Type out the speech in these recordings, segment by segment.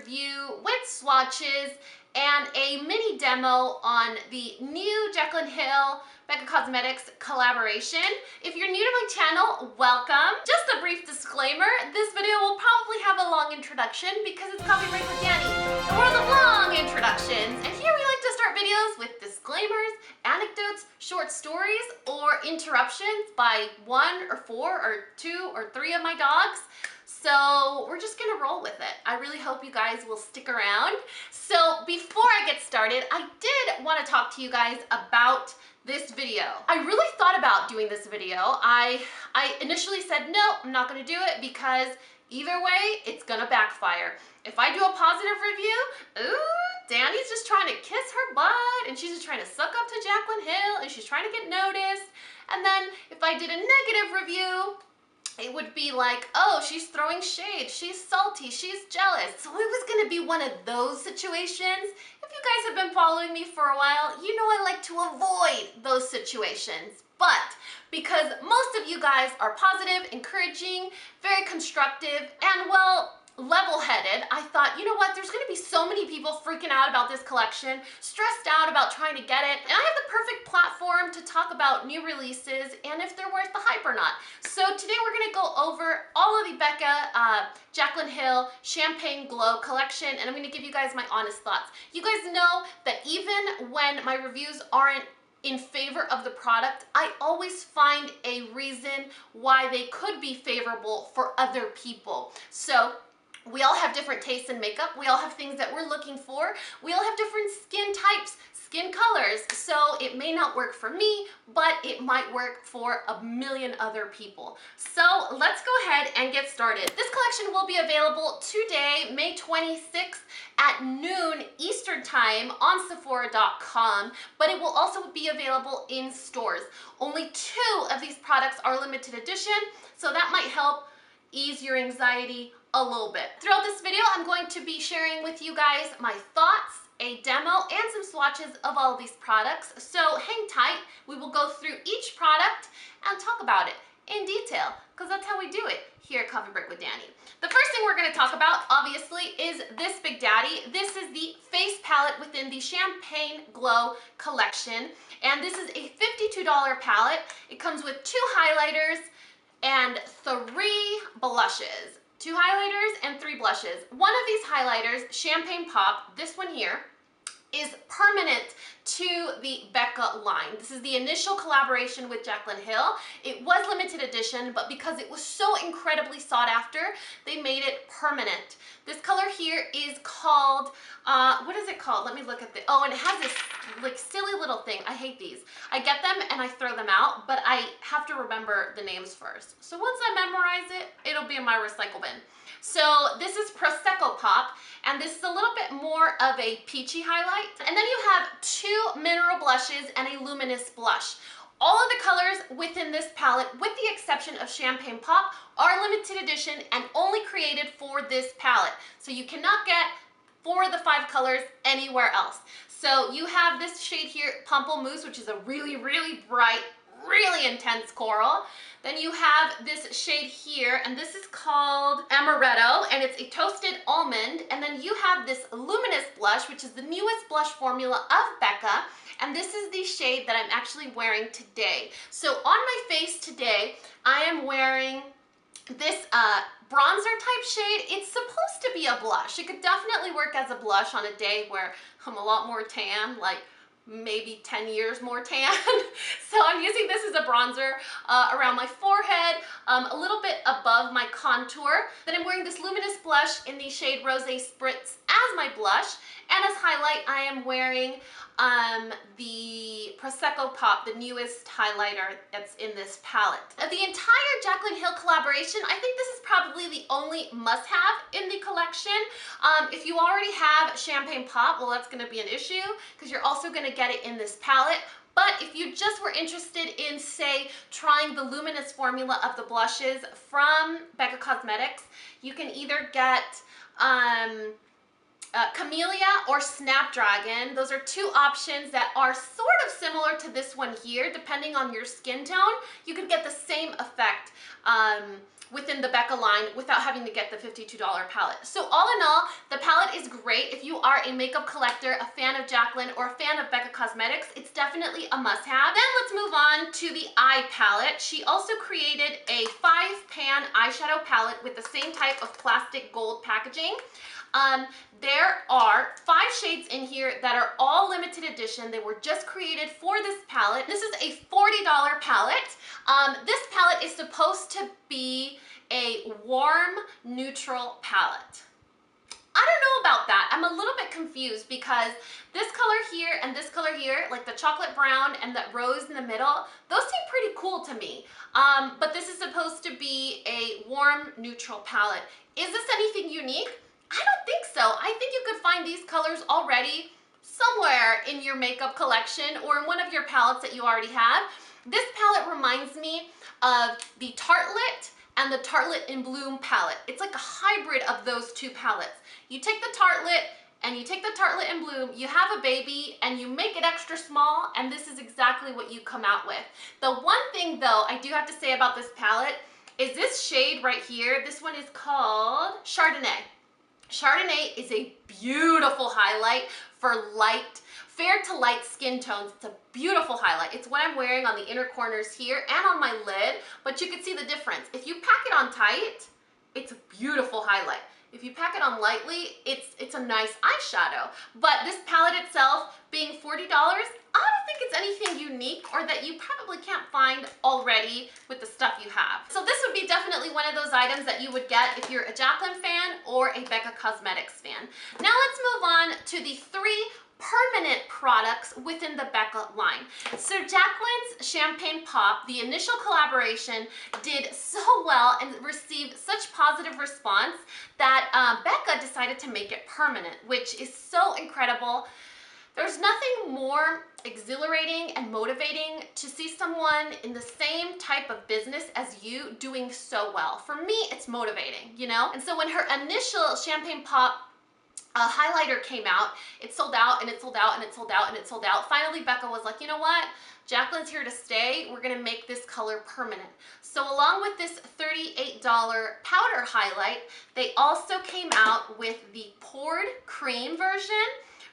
review with swatches and a mini demo on the new Jaclyn Hill BECCA Cosmetics collaboration. If you're new to my channel, welcome. Just a brief disclaimer, this video will probably have a long introduction because it's Coffee Break with Dani, the world of long introductions. And here we like to start videos with disclaimers, anecdotes, short stories, or interruptions by 1 or 4 or 2 or 3 of my dogs. So we're just gonna roll with it. I really hope you guys will stick around. So before I get started, I did want to talk to you guys about this video. I really thought about doing this video. I initially said, no, I'm not gonna do it because either way, it's gonna backfire. If I do a positive review, ooh, Dani's just trying to kiss her butt and she's just trying to suck up to Jaclyn Hill and she's trying to get noticed. And then if I did a negative review, it would be like, oh, she's throwing shade, she's salty, she's jealous. So it was gonna be one of those situations. If you guys have been following me for a while, you know I like to avoid those situations. But because most of you guys are positive, encouraging, very constructive, and well, level-headed, I thought, you know what, there's gonna be so many people freaking out about this collection, stressed out about trying to get it, and I have the perfect platform to talk about new releases and if they're worth the hype or not. So today we're gonna go over all of the BECCA Jaclyn Hill Champagne Glow collection, and I'm gonna give you guys my honest thoughts. You guys know that even when my reviews aren't in favor of the product, I always find a reason why they could be favorable for other people. So we all have different tastes in makeup. We all have things that we're looking for. We all have different skin types, skin colors. So it may not work for me, but it might work for a million other people. So let's go ahead and get started. This collection will be available today, May 26th at noon Eastern time on Sephora.com, but it will also be available in stores. Only 2 of these products are limited edition, so that might help ease your anxiety a little bit. Throughout this video, I'm going to be sharing with you guys my thoughts, a demo, and some swatches of all of these products. So hang tight. We will go through each product and talk about it in detail because that's how we do it here at Coffee Break with Dani. The first thing we're going to talk about, obviously, is this Big Daddy. This is the face palette within the Champagne Glow collection, and this is a $52 palette. It comes with 2 highlighters and 3 blushes. 2 highlighters and 3 blushes. One of these highlighters, Champagne Pop, this one here, is permanent to the BECCA line. This is the initial collaboration with Jaclyn Hill. It was limited edition, but because it was so incredibly sought after, they made it permanent. This color here is called, what is it called? Let me look at the, oh, and it has this like silly little thing. I hate these. I get them and I throw them out, but I have to remember the names first. So once I memorize it, it'll be in my recycle bin. So this is Prosecco Pop, and this is a little bit more of a peachy highlight. And then you have 2 mineral blushes and a luminous blush. All of the colors within this palette, with the exception of Champagne Pop, are limited edition and only created for this palette. So you cannot get 4 of the 5 colors anywhere else. So you have this shade here, Pamplemousse, which is a really, really bright, really intense coral. Then you have this shade here, and this is called Amaretto, and it's a toasted almond. And then you have this luminous blush, which is the newest blush formula of BECCA, and this is the shade that I'm actually wearing today. So on my face today, I am wearing this bronzer type shade. It's supposed to be a blush. It could definitely work as a blush on a day where I'm a lot more tan, like maybe 10 years more tan. So I'm using this as a bronzer around my forehead, a little bit above my contour. Then I'm wearing this luminous blush in the shade Rosé Spritz as my blush. And as highlight, I am wearing the Prosecco Pop, the newest highlighter that's in this palette. Of the entire Jaclyn Hill collaboration, I think this is probably the only must-have in the collection. If you already have Champagne Pop, well, that's gonna be an issue because you're also gonna get it in this palette. But if you just were interested in, say, trying the luminous formula of the blushes from BECCA Cosmetics, you can either get Camellia or Snapdragon. Those are 2 options that are sort of similar to this one here. Depending on your skin tone, you could get the same effect within the BECCA line without having to get the $52 palette. So all in all, the palette is great. If you are a makeup collector, a fan of Jaclyn, or a fan of BECCA Cosmetics, it's definitely a must-have. Then let's move on to the eye palette. She also created a 5-pan eyeshadow palette with the same type of plastic gold packaging. There are 5 shades in here that are all limited edition. They were just created for this palette. This is a $40 palette. This palette is supposed to be a warm, neutral palette. I don't know about that. I'm a little bit confused because this color here and this color here, like the chocolate brown and the rose in the middle, those seem pretty cool to me. But this is supposed to be a warm, neutral palette. Is this anything unique? I don't think so. I think you could find these colors already somewhere in your makeup collection or in one of your palettes that you already have. This palette reminds me of the Tartelette and the Tartelette in Bloom palette. It's like a hybrid of those two palettes. You take the Tartelette and you take the Tartelette in Bloom, you have a baby and you make it extra small, and this is exactly what you come out with. The one thing though I do have to say about this palette is this shade right here. This one is called Chardonnay. Chardonnay is a beautiful highlight for fair to light skin tones. It's a beautiful highlight. It's what I'm wearing on the inner corners here and on my lid, but you can see the difference. If you pack it on tight, it's a beautiful highlight. If you pack it on lightly, it's a nice eyeshadow. But this palette itself being $40, I don't think it's anything unique or that you probably can't find already with the stuff you have. So this would be definitely one of those items that you would get if you're a Jaclyn fan or a BECCA Cosmetics fan. Now let's move on to the 3 permanent products within the BECCA line. So Jaclyn's Champagne Pop, the initial collaboration, did so well and received such positive response that BECCA decided to make it permanent, which is so incredible. There's nothing more exhilarating and motivating to see someone in the same type of business as you doing so well. For me, it's motivating, you know? And so when her initial Champagne Pop highlighter came out, it sold out and it sold out and it sold out and it sold out. Finally, BECCA was like, you know what? Jaclyn's here to stay. We're gonna make this color permanent. So along with this $38 powder highlight, they also came out with the poured cream version,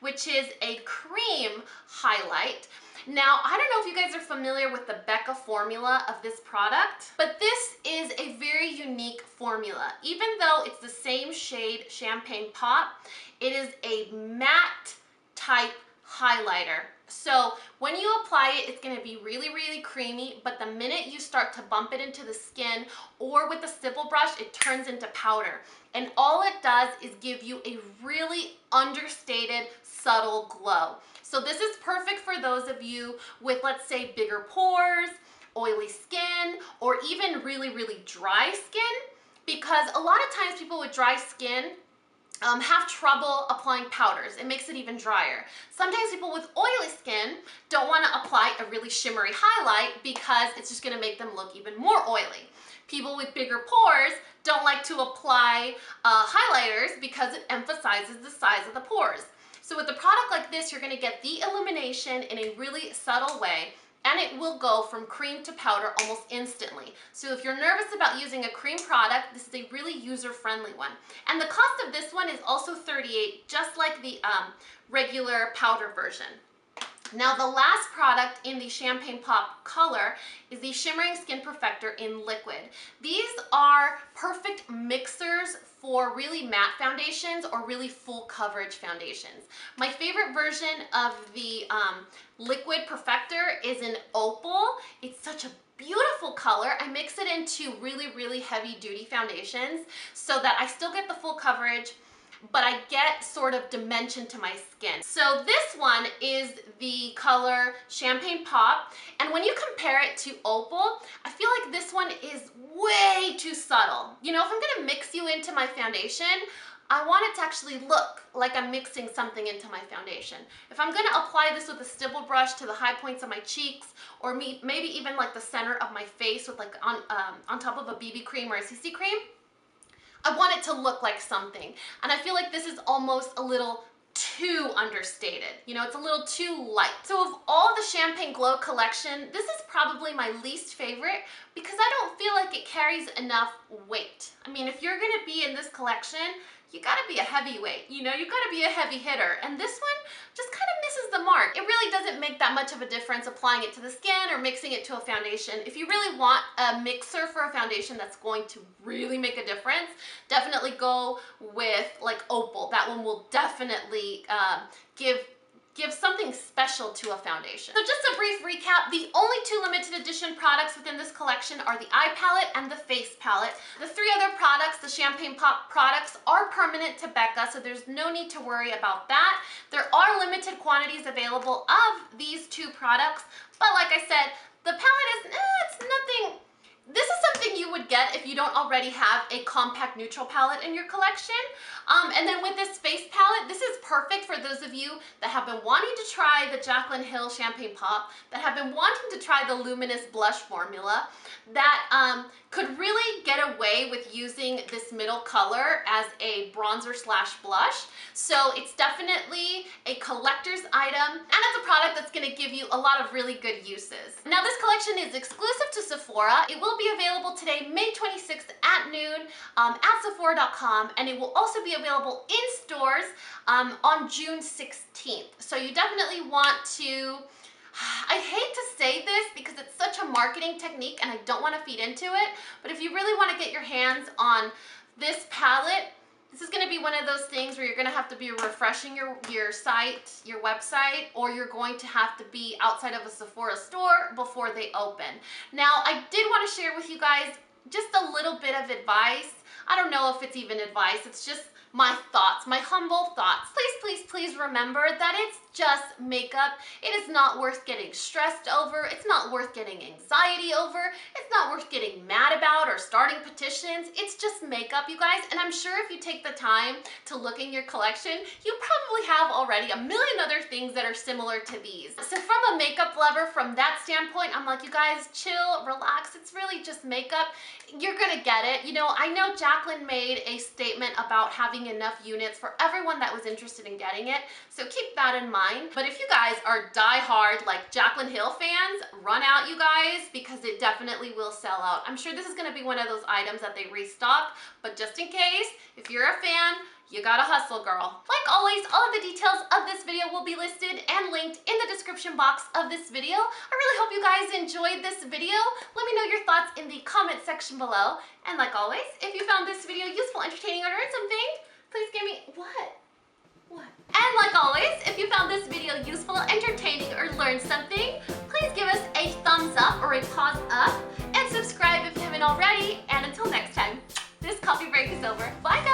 which is a cream highlight. Now, I don't know if you guys are familiar with the BECCA formula of this product, but this is a very unique formula. Even though it's the same shade Champagne Pop, it is a matte type highlighter. So when you apply it, it's gonna be really, really creamy, but the minute you start to bump it into the skin or with a stipple brush, it turns into powder. And all it does is give you a really understated, subtle glow. So this is perfect for those of you with, let's say, bigger pores, oily skin, or even really, really dry skin, because a lot of times people with dry skin have trouble applying powders. It makes it even drier. Sometimes people with oily skin don't want to apply a really shimmery highlight because it's just going to make them look even more oily. People with bigger pores don't like to apply highlighters because it emphasizes the size of the pores. So with a product like this, you're going to get the illumination in a really subtle way, and it will go from cream to powder almost instantly. So if you're nervous about using a cream product, this is a really user-friendly one. And the cost of this one is also $38, just like the regular powder version. Now the last product in the Champagne Pop color is the Shimmering Skin Perfector in liquid. These are perfect mixers for really matte foundations or really full coverage foundations. My favorite version of the liquid perfector is in Opal. It's such a beautiful color. I mix it into really, really heavy duty foundations so that I still get the full coverage, but I get sort of dimension to my skin. So this one is the color Champagne Pop, and when you compare it to Opal, I feel like this one is way too subtle. You know, if I'm gonna mix you into my foundation, I want it to actually look like I'm mixing something into my foundation. If I'm gonna apply this with a stipple brush to the high points of my cheeks, or maybe even like the center of my face with like on top of a BB cream or a CC cream, I want it to look like something. And I feel like this is almost a little too understated. You know, it's a little too light. So of all the Champagne Glow collection, this is probably my least favorite because I don't feel like it carries enough weight. I mean, if you're gonna be in this collection, you gotta be a heavyweight, you know, you gotta be a heavy hitter. And this one just kind of misses the mark. It really doesn't make that much of a difference applying it to the skin or mixing it to a foundation. If you really want a mixer for a foundation that's going to really make a difference, definitely go with like Opal. That one will definitely give something special to a foundation. So just a brief recap, the only two limited edition products within this collection are the eye palette and the face palette. The three other products, the Champagne Pop products, are permanent to BECCA, so there's no need to worry about that. There are limited quantities available of these two products, but like I said, the palette is, it's nothing. This is something you would get if you don't already have a compact neutral palette in your collection. And then with this face palette, this is perfect for those of you that have been wanting to try the Jaclyn Hill Champagne Pop, that have been wanting to try the luminous blush formula, that could really get away with using this middle color as a bronzer slash blush. So it's definitely a collector's item, and it's a product that's gonna give you a lot of really good uses. Now this collection is exclusive to Sephora. It will be available today, May 26th at noon at Sephora.com, and it will also be available in stores on June 16th. So you definitely want to, I hate to say this because it's such a marketing technique and I don't want to feed into it, but if you really want to get your hands on this palette, this is going to be one of those things where you're going to have to be refreshing your site, your website, or you're going to have to be outside of a Sephora store before they open. Now, I did want to share with you guys just a little bit of advice. I don't know if it's even advice, it's just my thoughts, my humble thoughts. Please, please, please remember that it's just makeup. It is not worth getting stressed over. It's not worth getting anxiety over. It's not worth getting mad about or starting petitions. It's just makeup, you guys. And I'm sure if you take the time to look in your collection, you probably have already a million other things that are similar to these. So from a makeup lover, from that standpoint, I'm like, you guys, chill, relax. It's really just makeup. You're gonna get it. You know, I know Jaclyn made a statement about having enough units for everyone that was interested in getting it, so keep that in mind. But if you guys are die-hard like Jaclyn Hill fans, run out, you guys, because it definitely will sell out. I'm sure this is going to be one of those items that they restock, but just in case, if you're a fan, you gotta hustle, girl. Like always, all of the details of this video will be listed and linked in the description box of this video. I really hope you guys enjoyed this video. Let me know your thoughts in the comment section below. And like always, if you found this video useful, entertaining, or learned something, please give me, what? And like always, if you found this video useful, entertaining, or learned something, please give us a thumbs up or a pause up, and subscribe if you haven't already. And until next time, this coffee break is over. Bye, guys.